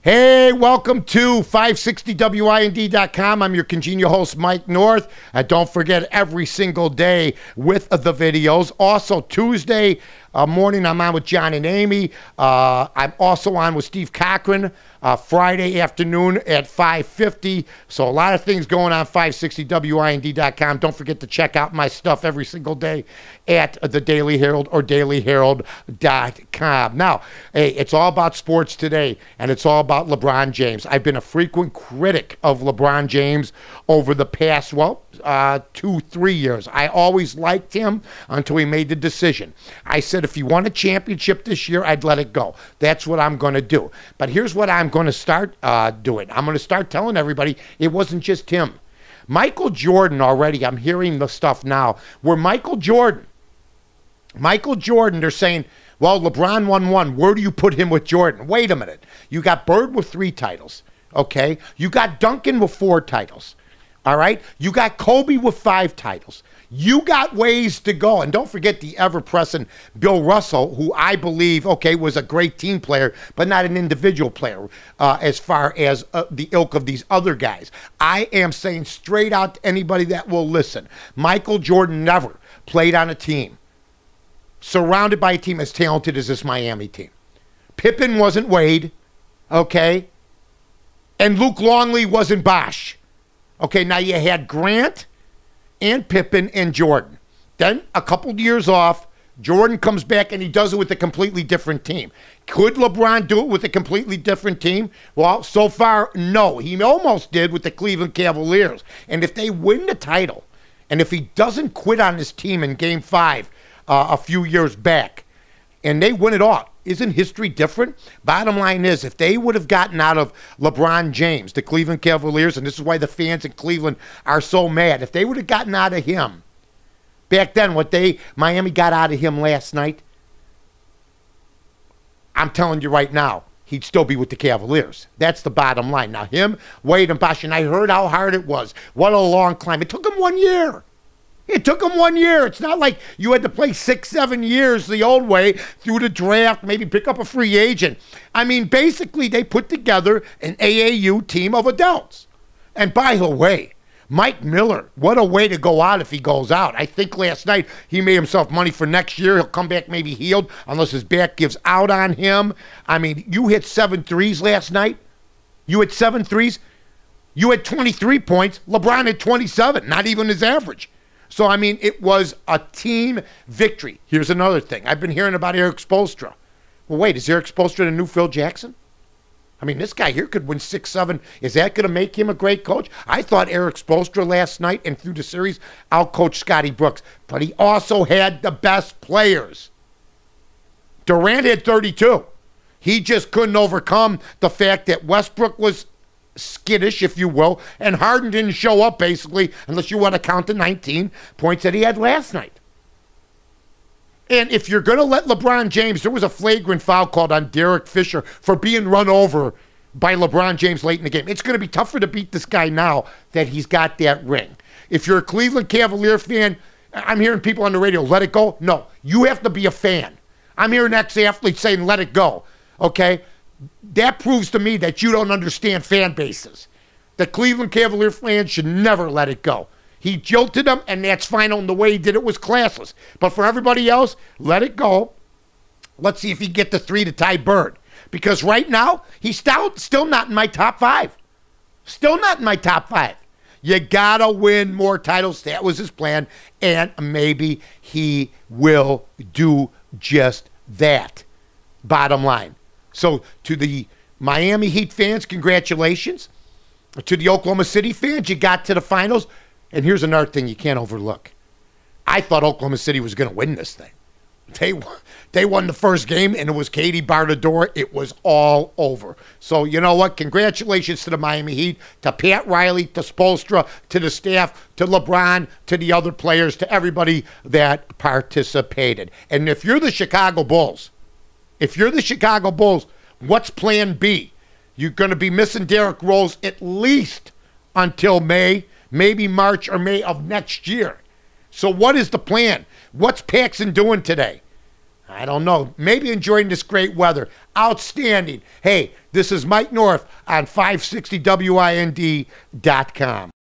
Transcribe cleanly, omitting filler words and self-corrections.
Hey, welcome to 560WIND.com. I'm your congenial host, Mike North. Don't forget, every single day with the videos. Also, Tuesday morning, I'm on with John and Amy. I'm also on with Steve Cochran. Friday afternoon at 5:50. So a lot of things going on 560WIND.com. Don't forget to check out my stuff every single day at the Daily Herald or dailyherald.com. Now, hey, it's all about sports today, and it's all about LeBron James. I've been a frequent critic of LeBron James over the past, 2-3 years. I always liked him until he made the decision. I said if he won a championship this year, I'd let it go. That's what I'm going to do. But here's what I'm going to start doing. I'm going to start telling everybody it wasn't just him. Michael Jordan already, I'm hearing the stuff now, where Michael Jordan, they're saying, well, LeBron won one. Where do you put him with Jordan? Wait a minute. You got Bird with 3 titles, okay? You got Duncan with 4 titles, all right? You got Kobe with 5 titles. You got ways to go. And don't forget the ever-present Bill Russell, who I believe, okay, was a great team player, but not an individual player as far as the ilk of these other guys. I am saying straight out to anybody that will listen, Michael Jordan never played on a team surrounded by a team as talented as this Miami team. Pippen wasn't Wade, okay? And Luke Longley wasn't Bosh. Okay, now you had Grant and Pippen and Jordan. Then a couple years off, Jordan comes back and he does it with a completely different team. Could LeBron do it with a completely different team? Well, so far, no. He almost did with the Cleveland Cavaliers. And if they win the title, and if he doesn't quit on his team in Game 5 a few years back, and they win it all, isn't history different? Bottom line is, if they would have gotten out of LeBron James, the Cleveland Cavaliers, and this is why the fans in Cleveland are so mad, if they would have gotten out of him back then, Miami got out of him last night, I'm telling you right now, he'd still be with the Cavaliers. That's the bottom line. Now him, Wade, and Bosh, and I heard how hard it was. What a long climb. It took him 1 year. It took him 1 year. It's not like you had to play 6-7 years the old way through the draft, maybe pick up a free agent. I mean, basically, they put together an AAU team of adults. And by the way, Mike Miller, what a way to go out if he goes out. I think last night he made himself money for next year. He'll come back maybe healed unless his back gives out on him. I mean, you hit 7 threes last night. You hit 7 threes. You had 23 points. LeBron had 27, not even his average. So, I mean, it was a team victory. Here's another thing. I've been hearing about Eric Spoelstra. Well, wait, is Eric Spoelstra the new Phil Jackson? I mean, this guy here could win 6-7. Is that going to make him a great coach? I thought Eric Spoelstra last night and through the series outcoached Scotty Brooks. But he also had the best players. Durant had 32. He just couldn't overcome the fact that Westbrook was skittish, if you will, and Harden didn't show up, basically, unless you want to count the 19 points that he had last night. And if you're going to let LeBron James, there was a flagrant foul called on Derek Fisher for being run over by LeBron James late in the game. It's going to be tougher to beat this guy now that he's got that ring. If you're a Cleveland Cavalier fan, I'm hearing people on the radio, let it go. No, you have to be a fan. I'm hearing ex-athletes saying, let it go, okay? That proves to me that you don't understand fan bases. The Cleveland Cavalier fans should never let it go. He jilted them, and that's fine. On the way he did it was classless. But for everybody else, let it go. Let's see if he can get the 3 to tie Bird. Because right now, he's still not in my top 5. Still not in my top 5. You got to win more titles. That was his plan. And maybe he will do just that. Bottom line. So to the Miami Heat fans, congratulations. To the Oklahoma City fans, you got to the finals. And here's another thing you can't overlook. I thought Oklahoma City was going to win this thing. They won the first game, and it was Katie Bardador. It was all over. So you know what? Congratulations to the Miami Heat, to Pat Riley, to Spoelstra, to the staff, to LeBron, to the other players, to everybody that participated. And if you're the Chicago Bulls, what's plan B? You're going to be missing Derrick Rose at least until May, maybe March or May of next year. So what is the plan? What's Paxson doing today? I don't know. Maybe enjoying this great weather. Outstanding. Hey, this is Mike North on 560WIND.com.